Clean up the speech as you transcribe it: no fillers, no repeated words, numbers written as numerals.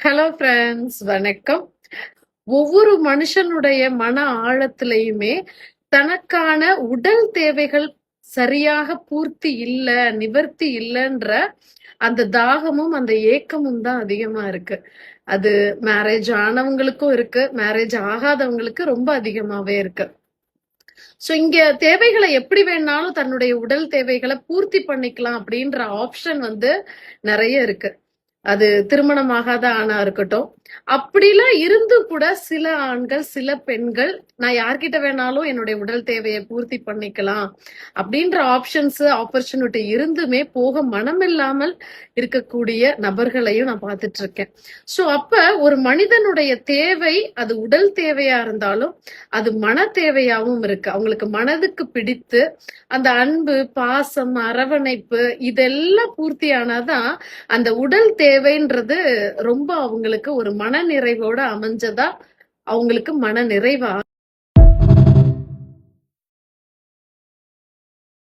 Hello friends, வணக்கம். ஒவ்வொரு மனுஷனுடைய மன ஆழத்திலையுமே தனக்கான உடல் தேவைகள் சரியாக பூர்த்தி இல்ல, நிவர்த்தி இல்லன்ற அந்த தாகமும் அந்த ஏக்கமும் தான் அதிகமா இருக்கு. அது மேரேஜ் ஆனவங்களுக்கும் இருக்கு, மேரேஜ் ஆகாதவங்களுக்கு ரொம்ப அதிகமாவே இருக்கு. சோ இங்க தேவைகளை எப்படி வேணாலும் தன்னுடைய உடல் தேவைகளை பூர்த்தி பண்ணிக்கலாம் அப்படின்ற ஆப்ஷன் நிறைய இருக்கு. அது திருமணமாகாத ஆணா இருக்கட்டும். அப்படிலாம் இருந்தும் கூட சில ஆண்கள், சில பெண்கள், நான் யார்கிட்ட வேணாலும் என்னுடைய உடல் தேவைய பூர்த்தி பண்ணிக்கலாம். அப்படின்ற ஆப்பர்ச்சுனிட்டி இருந்துமே போக மனமில்லாமல் இருக்கக்கூடிய நபர்களையும் நான் பார்த்துட்டு இருக்கேன். சோ அப்ப ஒரு மனிதனுடைய தேவை, அது உடல் தேவையா இருந்தாலும், அது மன தேவையாவும் இருக்கு. அவங்களுக்கு மனதுக்கு பிடித்து, அந்த அன்பு, பாசம், அரவணைப்பு இதெல்லாம் பூர்த்தியானாதான் அந்த உடல் தேவைன்றது ரொம்ப அவங்களுக்கு ஒரு மன நிறைவோட அமைஞ்சதா அவங்களுக்கு மன நிறைவா